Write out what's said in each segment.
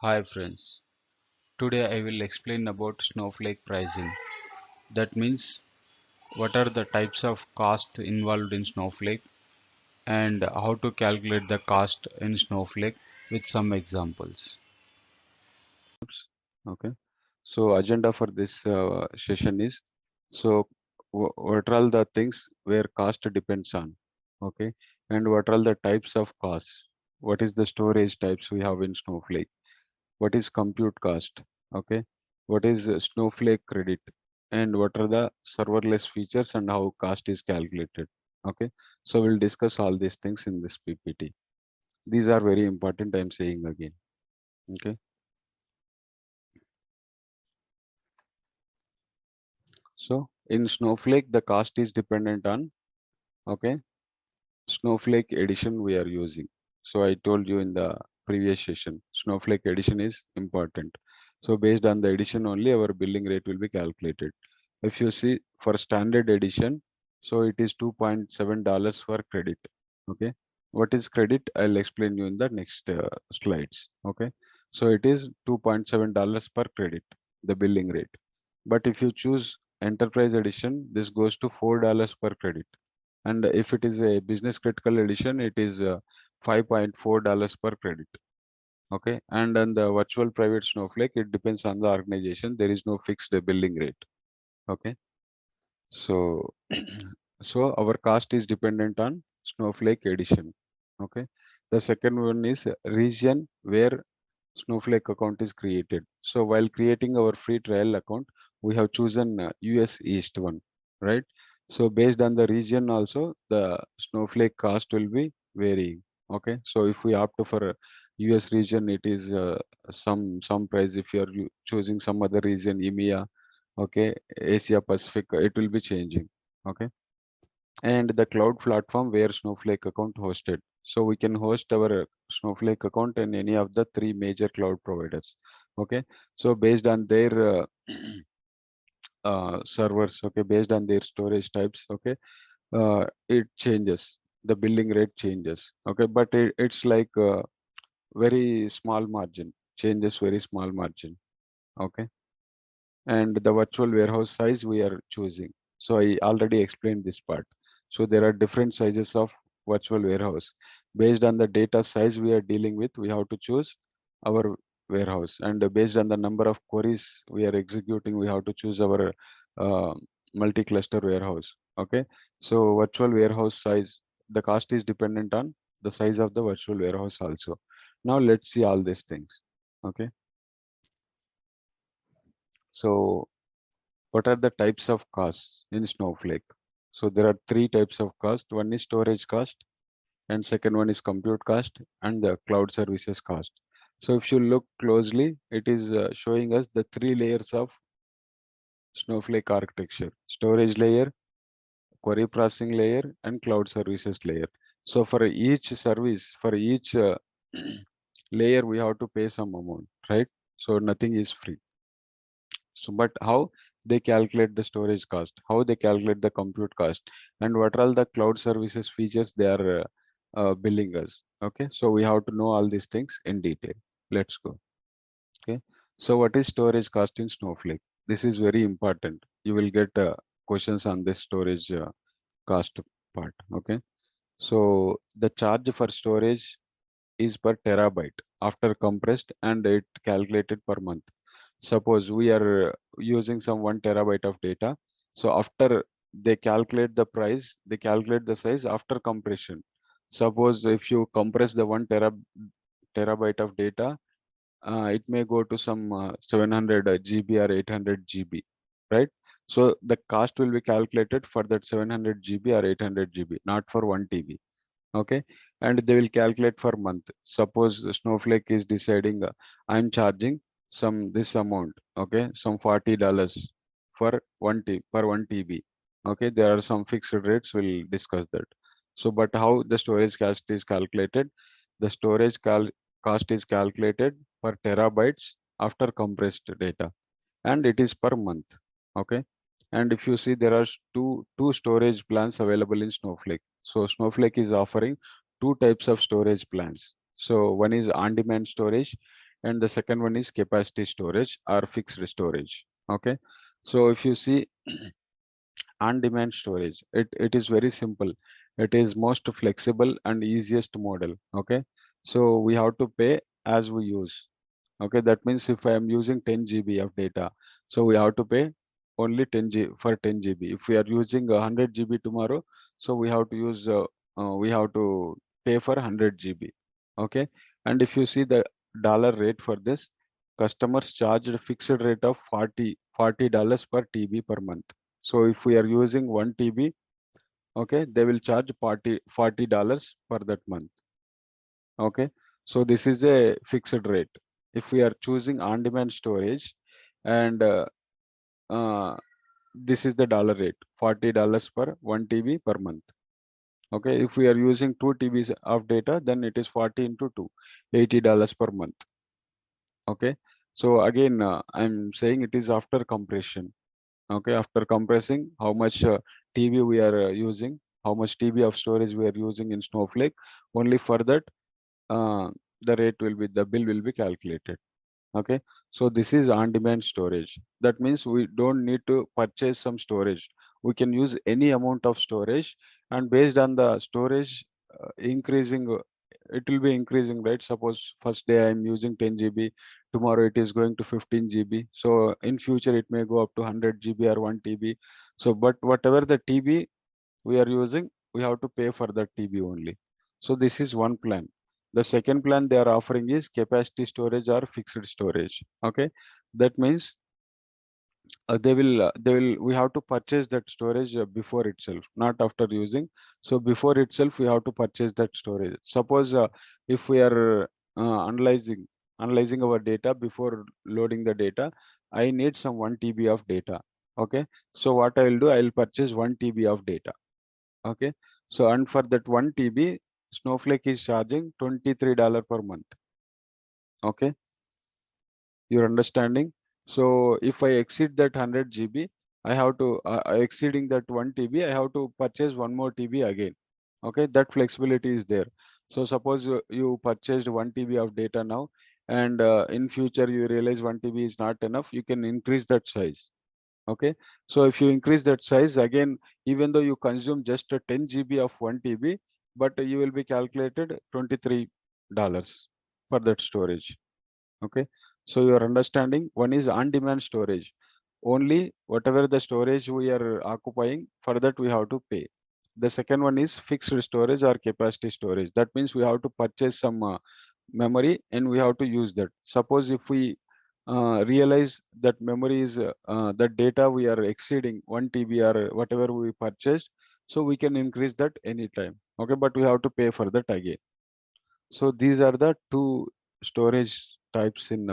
Hi friends, today I will explain about Snowflake pricing. That means what are the types of cost involved in Snowflake and how to calculate the cost in Snowflake with some examples. Okay, so agenda for this session is what are all the things where cost depends on, okay, and what are all the types of costs? What is the storage types we have in Snowflake? What is compute cost? Okay, what is Snowflake credit? And what are the serverless features and how cost is calculated? Okay, so we'll discuss all these things in this PPT. These are very important, I'm saying again. Okay, so in Snowflake, the cost is dependent on, okay, Snowflake edition we are using. So I told you in the previous session, Snowflake edition is important. So based on the edition only, our billing rate will be calculated. If you see for standard edition, so it is $2.7 for credit. Okay. What is credit? I'll explain you in the next slides. Okay. So it is $2.7 per credit, the billing rate. But if you choose enterprise edition, this goes to $4 per credit, and if it is a business critical edition, it is $5.4 per credit. Okay, and on the virtual private Snowflake, it depends on the organization. There is no fixed billing rate. Okay, so so our cost is dependent on Snowflake edition. Okay, the second one is region where Snowflake account is created. So while creating our free trial account, we have chosen US East one, right? So based on the region also, the Snowflake cost will be varying. Okay, so if we opt for a US region, it is some price. If you are choosing some other region, EMEA, okay, Asia Pacific, it will be changing. Okay, and the cloud platform where Snowflake account hosted. So we can host our Snowflake account in any of the three major cloud providers. Okay, so based on their servers, okay, based on their storage types, okay, it changes. The billing rate changes. Okay, but it's like very small margin, changes very small margin. Okay, and the virtual warehouse size we are choosing. So I already explained this part. So there are different sizes of virtual warehouse. Based on the data size we are dealing with, we have to choose our warehouse. And based on the number of queries we are executing, we have to choose our uh, multi-cluster warehouse. Okay. So virtual warehouse size, the cost is dependent on the size of the virtual warehouse also. Now let's see all these things. Okay. So what are the types of costs in Snowflake? So there are three types of cost. One is storage cost, and second one is compute cost, and the cloud services cost. So if you look closely, it is showing us the three layers of Snowflake architecture: storage layer, query processing layer, and cloud services layer. So for each service, for each layer, we have to pay some amount, right? So nothing is free. So, but how they calculate the storage cost, how they calculate the compute cost, and what are all the cloud services features they are billing us. Okay, so we have to know all these things in detail. Let's go. Okay, so what is storage cost in Snowflake? This is very important. You will get questions on this storage cost part. Okay, so the charge for storage is per terabyte after compressed, and it calculated per month. Suppose we are using some 1 terabyte of data. So after they calculate the price, they calculate the size after compression. Suppose if you compress the 1 terabyte of data, it may go to some 700 GB or 800 GB, right? So the cost will be calculated for that 700 GB or 800 GB, not for 1 TB. Okay, and they will calculate for month. Suppose Snowflake is deciding I'm charging some this amount, okay, some $40 for 1 TB. Okay, there are some fixed rates, we'll discuss that. So but how the storage cost is calculated? The cost is calculated per terabytes after compressed data, and it is per month. Okay, and if you see, there are two storage plans available in Snowflake. So Snowflake is offering two types of storage plans. So one is on-demand storage, and the second one is capacity storage or fixed storage. Okay, so if you see on-demand storage, it is very simple. It is most flexible and easiest model. Okay, so we have to pay as we use. Okay, that means if I am using 10 GB of data, so we have to pay only 10 GB. If we are using 100 GB tomorrow, so we have to pay for 100 GB. Okay, and if you see the dollar rate for this, customers charged a fixed rate of $40 per TB per month. So if we are using 1 TB, okay, they will charge $40 per that month. Okay, so this is a fixed rate. If we are choosing on-demand storage, and this is the dollar rate, $40 per 1 TB per month. Okay, if we are using 2 TBs of data, then it is 40 into 2, $80 per month. Okay, so again, I'm saying it is after compression. Okay, after compressing how much TB we are using, how much TB of storage we are using in Snowflake, only for that uh, the bill will be calculated. Okay, so this is on-demand storage. That means we don't need to purchase some storage. We can use any amount of storage, and based on the storage increasing, it will be increasing, right? Suppose first day I'm using 10 GB, tomorrow it is going to 15 GB. So in future it may go up to 100 GB or 1 TB. So, but whatever the TB we are using, we have to pay for that TB only. So this is one plan. The second plan they are offering is capacity storage or fixed storage. Okay, that means we have to purchase that storage before itself, not after using. So before itself we have to purchase that storage. Suppose if we are analyzing our data before loading the data, I need some 1 TB of data. Okay, so what I will do, I will purchase 1 TB of data. Okay, so and for that 1 TB, Snowflake is charging $23 per month. Okay, you're understanding? So if I exceed that 100 GB, I have to exceeding that 1 TB, I have to purchase one more TB again. Okay, that flexibility is there. So suppose you purchased 1 TB of data now, and in future you realize 1 TB is not enough, you can increase that size. Okay, so if you increase that size again, even though you consume just a 10 GB of 1 TB, but you will be calculated $23 for that storage. Okay, so your understanding, one is on demand storage, only whatever the storage we are occupying, for that we have to pay. The second one is fixed storage or capacity storage. That means we have to purchase some memory and we have to use that. Suppose if we realize that memory is that data we are exceeding 1 TB or whatever we purchased, so we can increase that anytime. Okay, but we have to pay for that again. So these are the two storage types in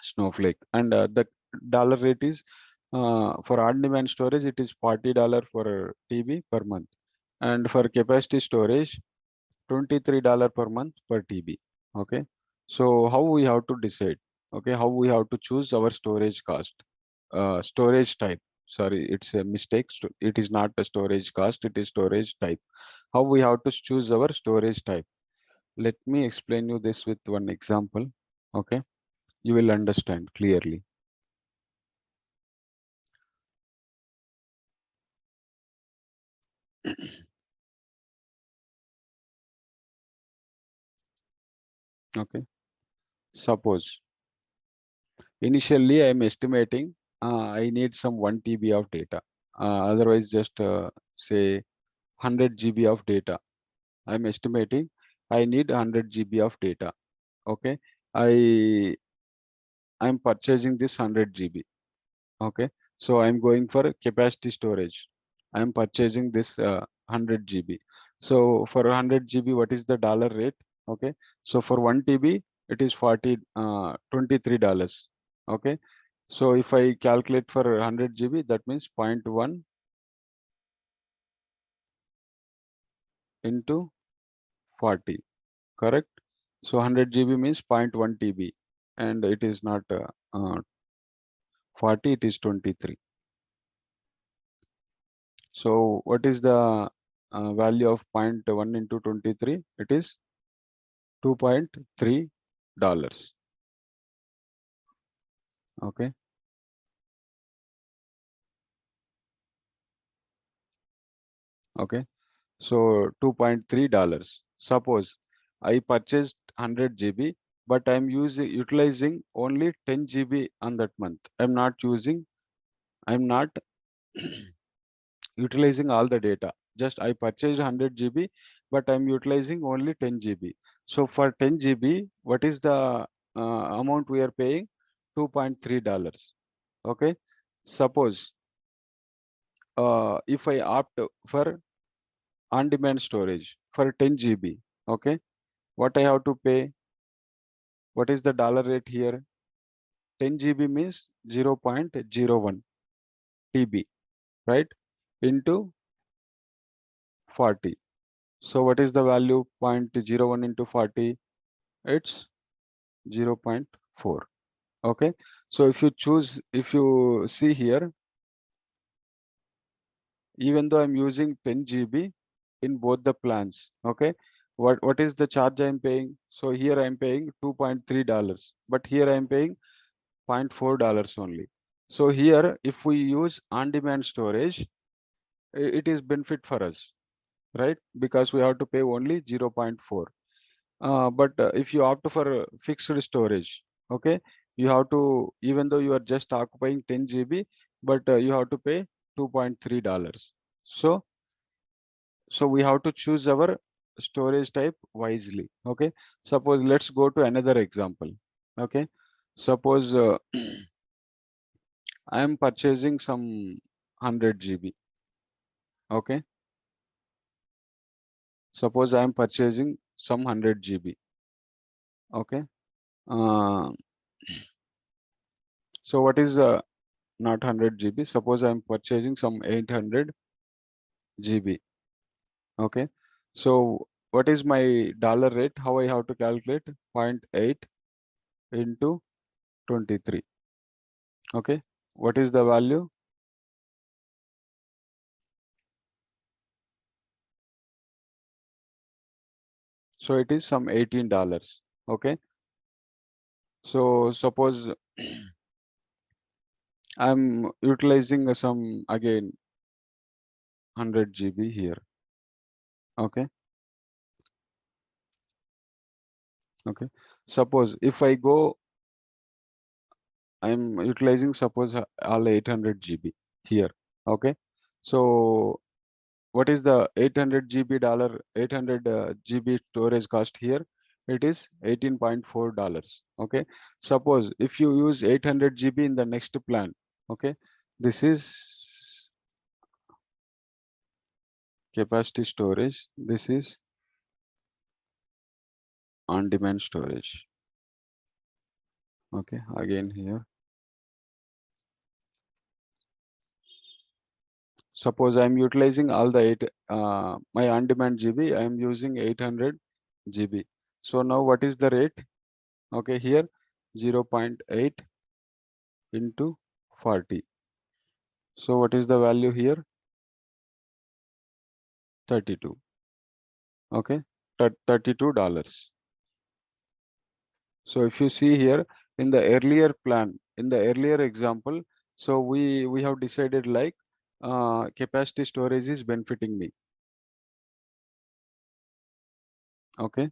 Snowflake, and the dollar rate is for on-demand storage, it is $40 for TB per month, and for capacity storage, $23 per month per TB. Okay, so how we have to decide? Okay, how we have to choose our storage cost, storage type. Sorry, it's a mistake. It is not a storage cost; it is storage type. How we have to choose our storage type? Let me explain you this with one example. Okay, you will understand clearly. Okay, suppose initially I am estimating I need some 1 TB of data. Otherwise, just say 100 GB of data. I'm estimating I need 100 GB of data. Okay, I'm purchasing this 100 GB. Okay, so I'm going for capacity storage. I'm purchasing this 100 GB. So for 100 GB, what is the dollar rate? Okay, so for 1 TB, it is $23. Okay, so if I calculate for 100 GB, that means zero point 0.1 into 40, correct? So 100 GB means 0.1 TB, and it is not 40, it is 23. So what is the value of 0.1 into 23? It is 2.3 dollars. Okay. Okay. So $2.3. Suppose I purchased 100 GB, but I'm utilizing only 10 GB on that month. I'm not utilizing all the data. Just I purchased 100 GB, but I'm utilizing only 10 GB. So for 10 GB, what is the amount we are paying? $2.3. Okay. Suppose if I opt for on-demand storage for 10 GB, okay, what I have to pay? What is the dollar rate here? 10 GB means 0.01 TB, right? Into 40. So what is the value? 0.01 into 40, it's 0.4. Okay. So if you see here, even though I'm using 10 GB in both the plans, okay, what is the charge I'm paying? So here I'm paying $2.3, but here I'm paying $0.4 only. So here, if we use on-demand storage, it is benefit for us, right? Because we have to pay only 0.4. But if you opt for fixed storage, okay, you have to, even though you are just occupying 10 GB, but you have to pay $2.3. So, so we have to choose our storage type wisely. Okay. Suppose let's go to another example. Okay. Suppose I am purchasing some 100 GB. Okay. Suppose I am purchasing some 100 GB. Okay. Uh, so what is not 100 GB? Suppose I am purchasing some 800 GB. Okay. So what is my dollar rate? How I have to calculate? 0.8 into 23. Okay. What is the value? So it is some $18. Okay. So suppose I'm utilizing some again 100 GB here. Okay. Okay. Suppose if I go, I'm utilizing suppose all 800 GB here. Okay. So what is the 800 GB dollar, 800 GB storage cost here? It is $18.4. Okay. Suppose if you use 800 GB in the next plan, okay, this is capacity storage. This is on-demand storage. Okay. Again here. Suppose I'm utilizing all the my on-demand GB, I'm using 800 GB. So now what is the rate? Okay, here 0.8 into 40. So what is the value here? 32. Okay, $32. So if you see here in the earlier plan, in the earlier example, so we have decided like capacity storage is benefiting me. Okay.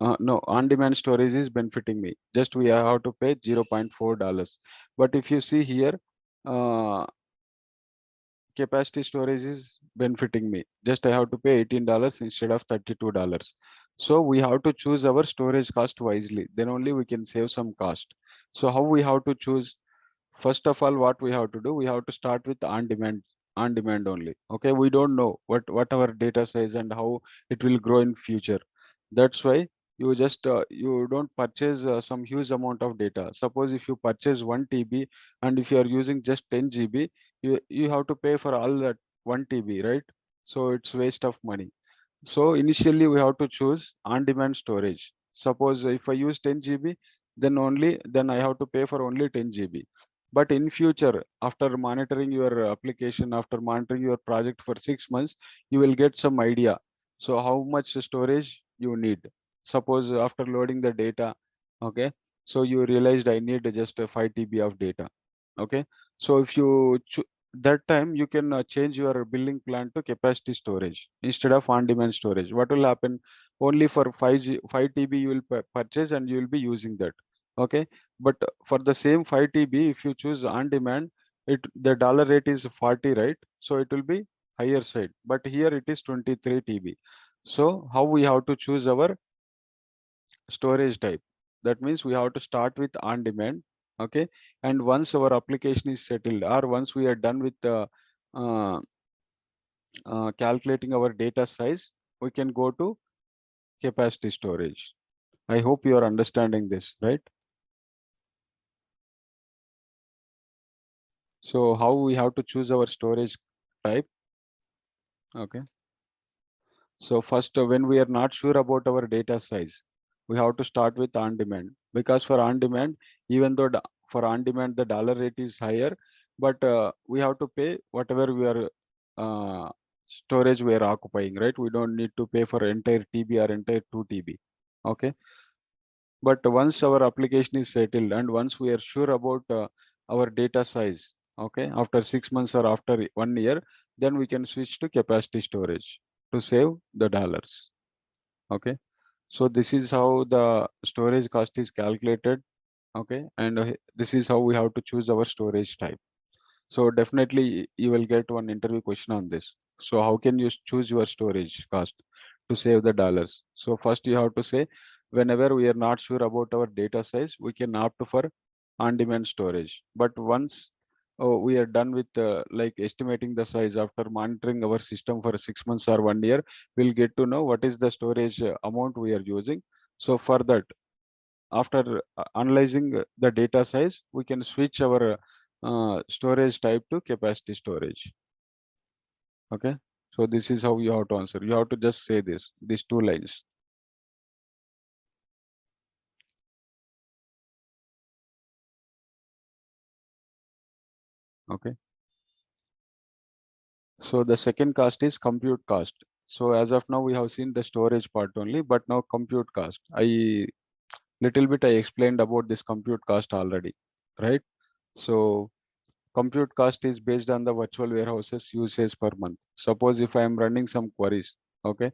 No, on-demand storage is benefiting me. Just we have to pay $0.4. But if you see here, uh, capacity storage is benefiting me. Just I have to pay $18 instead of $32. So we have to choose our storage cost wisely. Then only we can save some cost. So how we have to choose? First of all, what we have to do, we have to start with on demand only. Okay, we don't know what our data size and how it will grow in future. That's why you just you don't purchase some huge amount of data. Suppose if you purchase 1 TB and if you are using just 10 GB, you have to pay for all that 1 TB, right? So it's waste of money. So initially we have to choose on-demand storage. Suppose if I use 10 GB, then I have to pay for only 10 GB. But in future, after monitoring your application, after monitoring your project for 6 months, you will get some idea. So how much storage you need. Suppose after loading the data, okay, so you realized I need just a 5 TB of data. Okay, so if you that time you can change your billing plan to capacity storage instead of on-demand storage. What will happen? Only for 5 TB you will purchase and you will be using that. Okay, but for the same 5 TB, if you choose on-demand, the dollar rate is 40, right? So it will be higher side. But here it is 23 TB. So how we have to choose our storage type? That means we have to start with on demand. Okay, and once our application is settled, or once we are done with uh, calculating our data size, we can go to capacity storage. I hope you are understanding this, right? So how we have to choose our storage type? Okay, so first, when we are not sure about our data size, we have to start with on demand, because for on demand, even though for on demand the dollar rate is higher, but we have to pay whatever we are storage we are occupying, right? We don't need to pay for entire TB or entire 2 TB. Okay, but once our application is settled and once we are sure about our data size, okay, after 6 months or after 1 year, then we can switch to capacity storage to save the dollars. Okay, so this is how the storage cost is calculated. Okay, and this is how we have to choose our storage type. So definitely you will get one interview question on this. So how can you choose your storage cost to save the dollars? So first you have to say, whenever we are not sure about our data size, we can opt for on-demand storage. But once we are done with like estimating the size after monitoring our system for 6 months or 1 year, we'll get to know what is the storage amount we are using. So for that, after analyzing the data size, we can switch our storage type to capacity storage. Okay, so this is how you have to answer. You have to just say these 2 lines. Okay, so the second cost is compute cost. So as of now, we have seen the storage part only, but now compute cost. I explained about this compute cost already, right? So compute cost is based on the virtual warehouses usage per month. Suppose if I am running some queries, okay,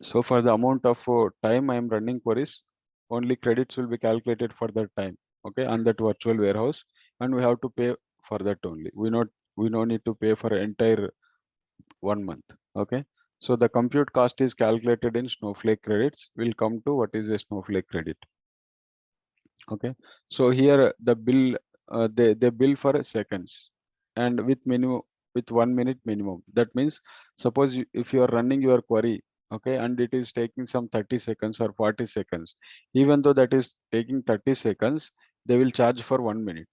so for the amount of time I am running queries, only credits will be calculated for that time, okay, on that virtual warehouse, and we have to pay for that only. We no need to pay for entire 1 month, okay. So the compute cost is calculated in Snowflake credits. We'll come to what is a Snowflake credit. Okay, so here the bill they bill for seconds and with minimum, with 1 minute minimum. That means suppose if you are running your query, okay, and it is taking some 30 seconds or 40 seconds, even though that is taking 30 seconds, they will charge for 1 minute.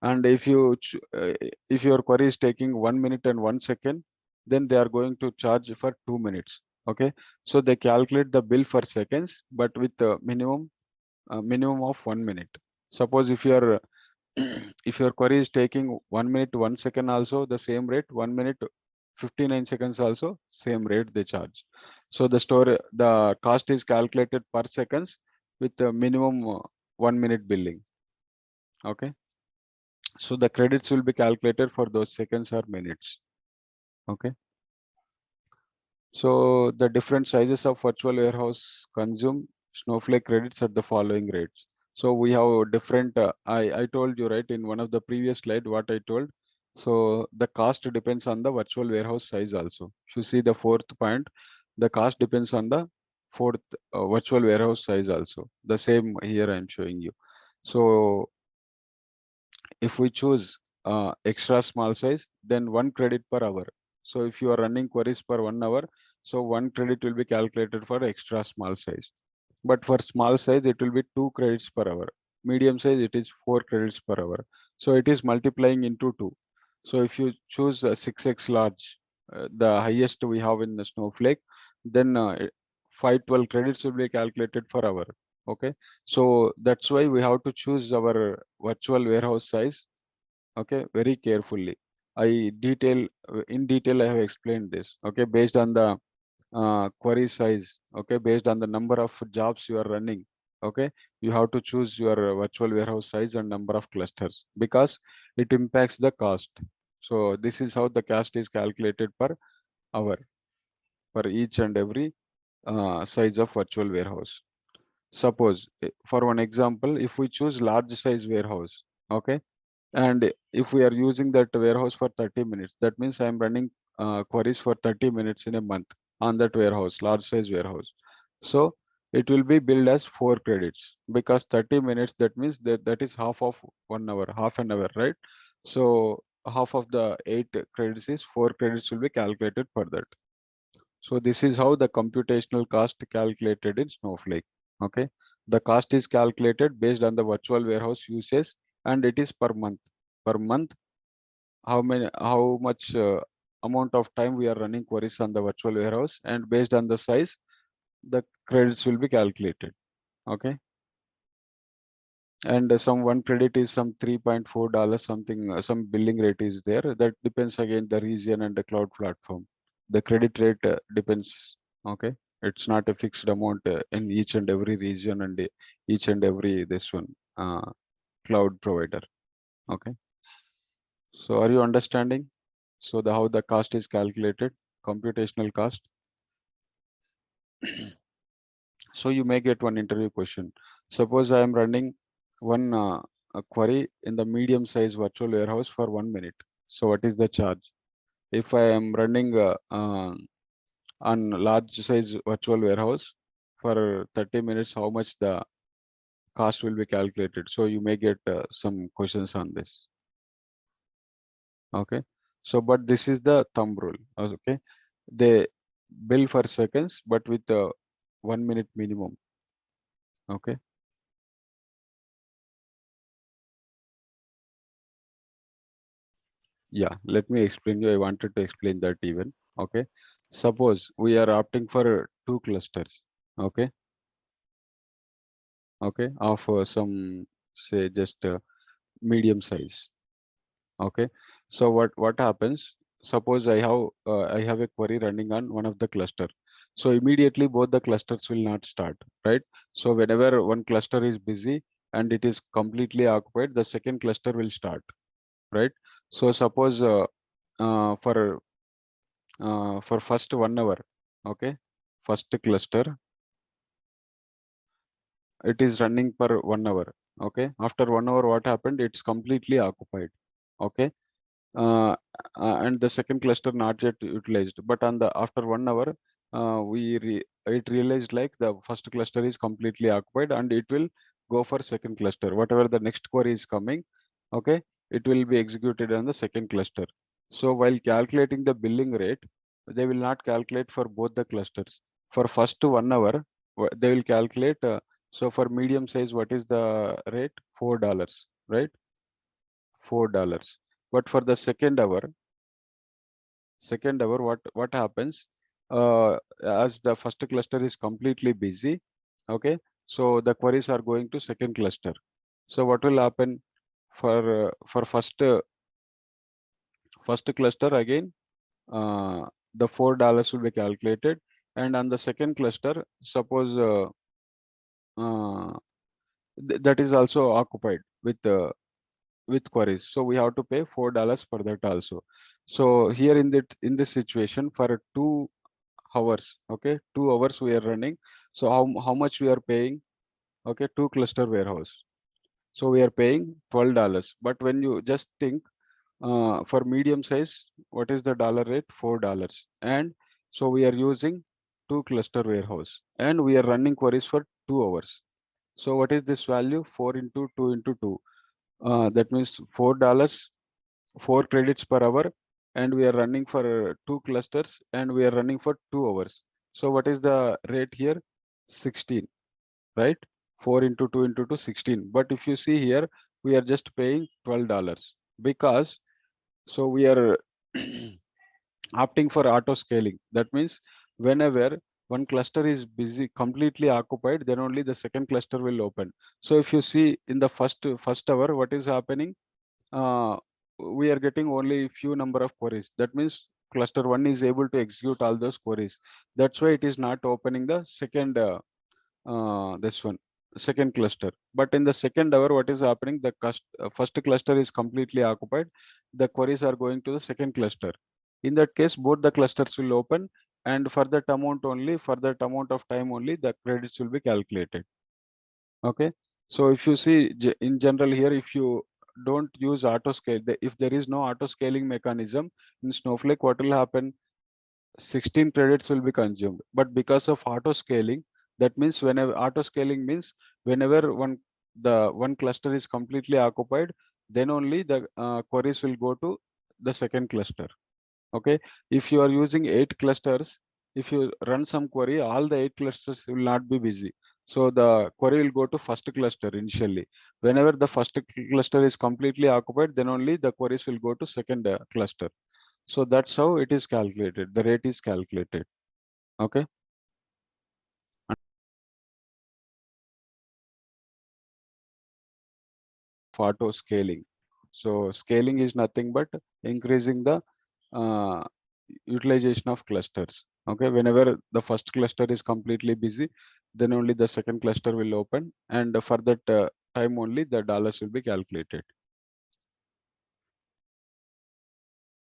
And if your query is taking 1 minute and 1 second, then they are going to charge for 2 minutes. Okay, so they calculate the bill for seconds, but with minimum of 1 minute. Suppose if your if your query is taking 1 minute 1 second, also the same rate, 1 minute 59 seconds also same rate they charge. So the cost is calculated per seconds with the minimum 1 minute billing. Okay, so the credits will be calculated for those seconds or minutes. Okay, so the different sizes of virtual warehouse consume Snowflake credits at the following rates. So we have different, I told you, right, in one of the previous slide, what I told. So the cost depends on the virtual warehouse size also. If you see the fourth point, the cost depends on the fourth virtual warehouse size also. The same here I'm showing you. So if we choose extra small size, then 1 credit per hour. So if you are running queries per 1 hour, so 1 credit will be calculated for extra small size. But for small size, it will be 2 credits per hour. Medium size, it is 4 credits per hour. So it is multiplying into 2. So if you choose a 6x large, the highest we have in the Snowflake, then 512 credits will be calculated per hour. Okay, so that's why we have to choose our virtual warehouse size. Okay, very carefully. I detail in detail I have explained this. Okay, based on the query size, okay, based on the number of jobs you are running, okay, you have to choose your virtual warehouse size and number of clusters because it impacts the cost. So this is how the cost is calculated per hour for each and every size of virtual warehouse. Suppose for one example, if we choose large size warehouse, okay, and if we are using that warehouse for 30 minutes, that means I'm running queries for 30 minutes in a month on that warehouse, large size warehouse. So it will be billed as 4 credits because 30 minutes, that means that is half of 1 hour, half an hour, right? So half of the 8 credits is 4 credits will be calculated for that. So this is how the computational cost calculated in Snowflake. Okay. The cost is calculated based on the virtual warehouse usage and it is per month. Per month, how much amount of time we are running queries on the virtual warehouse, and based on the size, the credits will be calculated. Okay. And some one credit is some $3.4 something, some billing rate is there. That depends again the region and the cloud platform. The credit rate depends. Okay. It's not a fixed amount in each and every region and each and every this one cloud provider. Okay. So are you understanding? So the how the cost is calculated, computational cost. So you may get one interview question. Suppose I am running one a query in the medium size virtual warehouse for 1 minute. So what is the charge? If I am running on large size virtual warehouse for 30 minutes, how much the cost will be calculated? So you may get some questions on this. Okay. So, but this is the thumb rule. Okay. They bill for seconds, but with 1 minute minimum. Okay. Yeah, let me explain you. I wanted to explain that even. Okay. Suppose we are opting for 2 clusters. Okay. Okay. Of some, say, just medium size. Okay. So what happens? Suppose I have a query running on one of the cluster. So immediately both the clusters will not start, right? So whenever one cluster is busy and it is completely occupied, the second cluster will start, right? So suppose uh, for for first 1 hour, okay, first cluster, it is running per 1 hour. Okay, after 1 hour, what happened? It's completely occupied. Okay, uh, and the second cluster not yet utilized. But on the after 1 hour, it realized like the first cluster is completely occupied, and it will go for second cluster. Whatever the next query is coming, okay, it will be executed on the second cluster. So while calculating the billing rate, they will not calculate for both the clusters. For first 1 hour, they will calculate. So for medium size, what is the rate? $4, right? $4. But for the second hour, what happens? As the first cluster is completely busy, okay, so the queries are going to second cluster. So what will happen for first cluster again? The $4 will be calculated, and on the second cluster, suppose that is also occupied with queries. So we have to pay $4 for that also. So here in this situation for 2 hours, okay, 2 hours we are running. So how much we are paying? Okay, 2 cluster warehouse. So we are paying $12. But when you just think for medium size, what is the dollar rate? $4. And so we are using 2 cluster warehouse and we are running queries for 2 hours. So what is this value? 4 into 2 into 2. That means $4, 4 credits per hour, and we are running for 2 clusters and we are running for 2 hours. So what is the rate here? 16, right? 4 into 2 into 2, 16. But if you see here, we are just paying $12 because so we are opting for auto scaling. That means whenever one cluster is busy, completely occupied, then only the second cluster will open. So if you see in the first hour, what is happening? uh, we are getting only few number of queries. That means cluster 1 is able to execute all those queries. That's why it is not opening the second this one second cluster. But in the second hour, what is happening? The first cluster is completely occupied. The queries are going to the second cluster. In that case, both the clusters will open, and for that amount only, for that amount of time only, the credits will be calculated. Okay. So if you see in general here, if you don't use auto scale, if there is no auto scaling mechanism in Snowflake, what will happen? 16 credits will be consumed. But because of auto scaling, that means whenever auto scaling means whenever one cluster is completely occupied, then only the queries will go to the second cluster. Okay. If you are using 8 clusters, if you run some query, all the 8 clusters will not be busy. So the query will go to first cluster initially. Whenever the first cluster is completely occupied, then only the queries will go to second cluster. So that's how it is calculated. The rate is calculated. Okay. Auto scaling. So scaling is nothing but increasing the uh, utilization of clusters. Okay. Whenever the first cluster is completely busy, then only the second cluster will open, and for that time only the dollars will be calculated.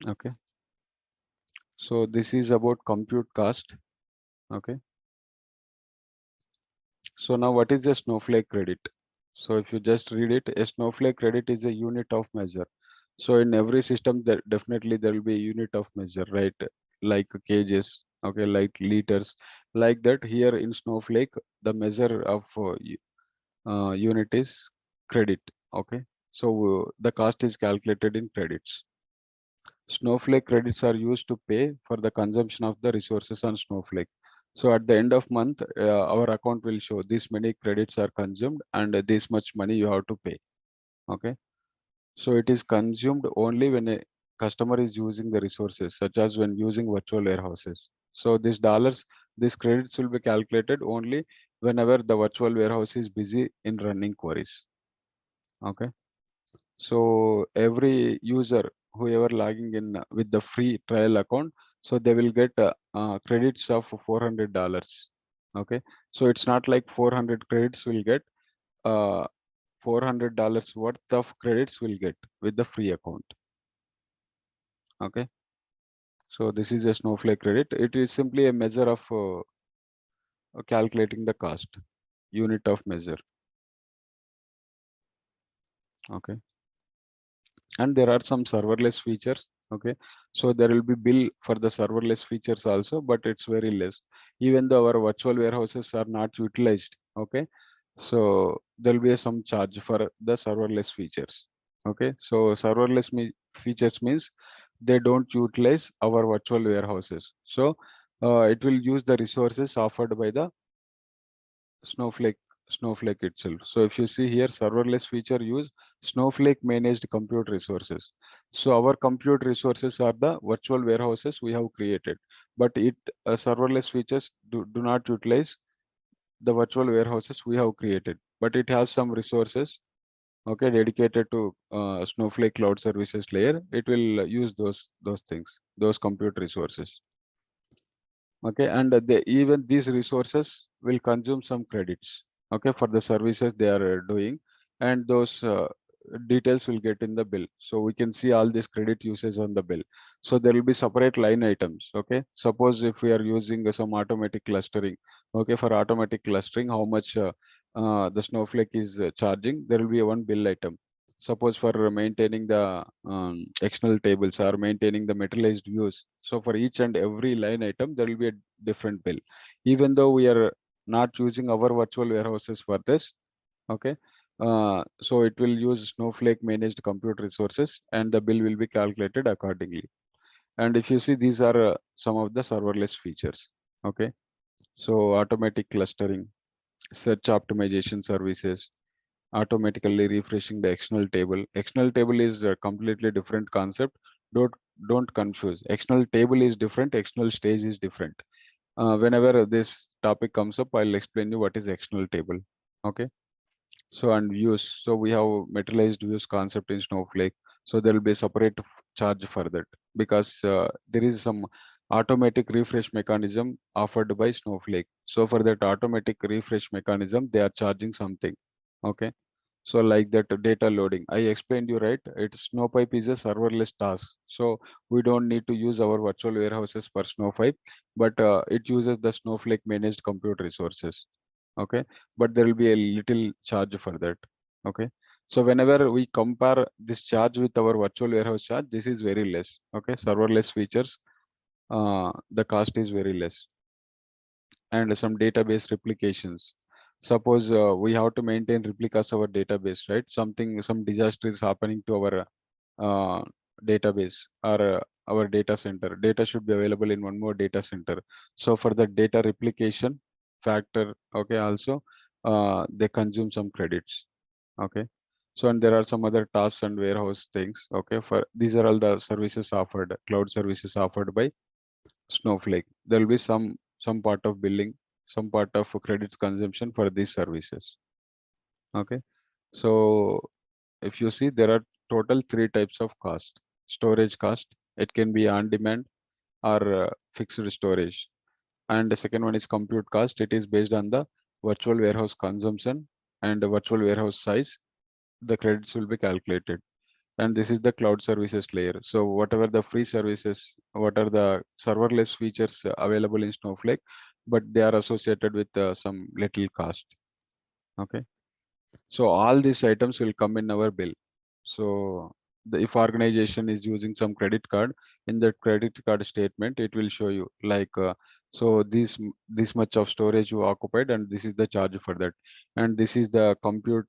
Okay. So this is about compute cost. Okay. So now what is a Snowflake credit? So if you just read it, a Snowflake credit is a unit of measure. So in every system, there definitely there will be a unit of measure, right? Like cages, okay, like liters, like that. Here in Snowflake, the measure of unit is credit. Okay, so the cost is calculated in credits. Snowflake credits are used to pay for the consumption of the resources on Snowflake. So at the end of month, our account will show this many credits are consumed and this much money you have to pay. Okay. So it is consumed only when a customer is using the resources, such as when using virtual warehouses. So these dollars, these credits will be calculated only whenever the virtual warehouse is busy in running queries. Okay. So every user, whoever logging in with the free trial account, so they will get credits of $400. Okay. So it's not like 400 credits will get uh, $400 worth of credits will get with the free account. Okay. So this is a Snowflake credit. It is simply a measure of calculating the cost, unit of measure. Okay. And there are some serverless features. Okay. So there will be bill for the serverless features also, but it's very less. Even though our virtual warehouses are not utilized. Okay. So there will be some charge for the serverless features. Okay. So serverless features means they don't utilize our virtual warehouses. So it will use the resources offered by the Snowflake Snowflake itself. So if you see here, serverless feature use Snowflake managed compute resources. So our compute resources are the virtual warehouses we have created, but it serverless features do not utilize the virtual warehouses we have created, but it has some resources, okay, dedicated to Snowflake cloud services layer. It will use those things, those compute resources. Okay, and even these resources will consume some credits, okay, for the services they are doing, and those details will get in the bill. So we can see all these credit uses on the bill. So there will be separate line items. Okay, suppose if we are using some automatic clustering, okay, for automatic clustering, how much the Snowflake is charging, there will be a one bill item. Suppose for maintaining the external tables or maintaining the materialized views. So for each and every line item, there will be a different bill. Even though we are not using our virtual warehouses for this, okay. So it will use Snowflake managed compute resources and the bill will be calculated accordingly. And if you see, these are some of the serverless features. Okay. So automatic clustering, search optimization services, automatically refreshing the external table. External table is a completely different concept. Don't don't confuse. External table is different. External stage is different. Whenever this topic comes up, I'll explain you what is external table. Okay. So and views. So we have materialized views concept in Snowflake. So there will be a separate charge for that. because there is some automatic refresh mechanism offered by Snowflake. So for that automatic refresh mechanism, they are charging something. Okay. So like that data loading, I explained you right. It's Snowpipe is a serverless task. So we don't need to use our virtual warehouses for Snowpipe, but it uses the Snowflake managed compute resources. Okay, but there will be a little charge for that. Okay, so whenever we compare this charge with our virtual warehouse charge, this is very less. Okay, serverless features, the cost is very less. And some database replications. Suppose we have to maintain replicas of our database, right? Some disaster is happening to our uh, database or our data center. Data should be available in one more data center. So for the data replication factor, okay, also they consume some credits. Okay. So and there are some other tasks and warehouse things. Okay, for these are all the services offered, cloud services offered by Snowflake. There will be some part of billing, some part of credits consumption for these services. Okay. So if you see, there are total three types of cost. Storage cost, it can be on demand or fixed storage. And the second one is compute cost. It is based on the virtual warehouse consumption and the virtual warehouse size. The credits will be calculated. And this is the cloud services layer. So whatever the free services, what are the serverless features available in Snowflake, but they are associated with some little cost. Okay. So all these items will come in our bill. So if organization is using some credit card, in that credit card statement, it will show you like, so this much of storage you occupied, and this is the charge for that, and this is the compute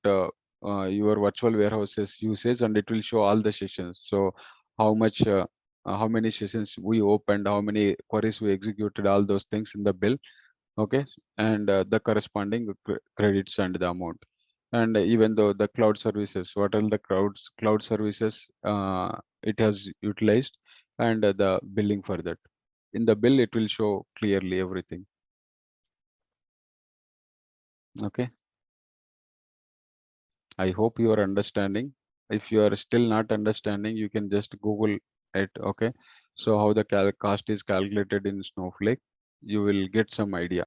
your virtual warehouses usage, and it will show all the sessions. So how much, how many sessions we opened, how many queries we executed, all those things in the bill. Okay, and the corresponding credits and the amount. And even though the cloud services, what are the cloud services it has utilized, and the billing for that. In the bill, it will show clearly everything. Okay, I hope you are understanding. If you are still not understanding, you can just Google it. Okay, so how the cost is calculated in Snowflake, you will get some idea.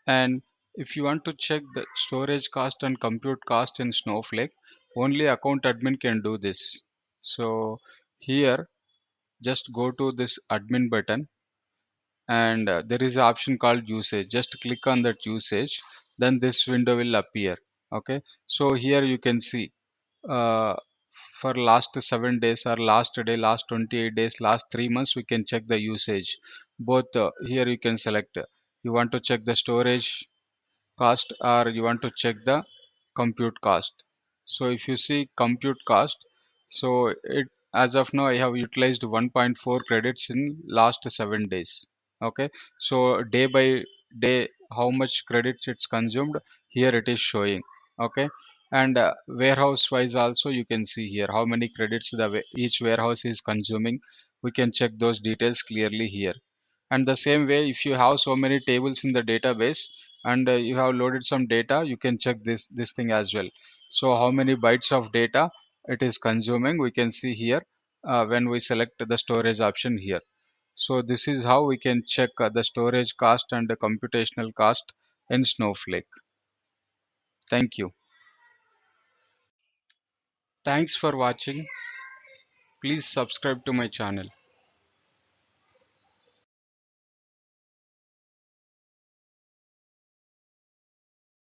And if you want to check the storage cost and compute cost in Snowflake, only account admin can do this. So here, just go to this admin button, and there is an option called usage. Just click on that usage, then this window will appear. Okay, so here you can see uh, for last 7 days or last day, last 28 days, last 3 months, we can check the usage. Both here you can select, you want to check the storage cost or you want to check the compute cost. So if you see compute cost, so it, as of now I have utilized 1.4 credits in last 7 days. Okay, so day by day how much credits it's consumed, here it is showing. Okay, and warehouse wise also you can see here how many credits each warehouse is consuming. We can check those details clearly here. And the same way, if you have so many tables in the database and you have loaded some data, you can check this thing as well. So how many bytes of data it is consuming, we can see here when we select the storage option here. So this is how we can check the storage cost and the computational cost in Snowflake. Thank you. Thanks for watching. Please subscribe to my channel.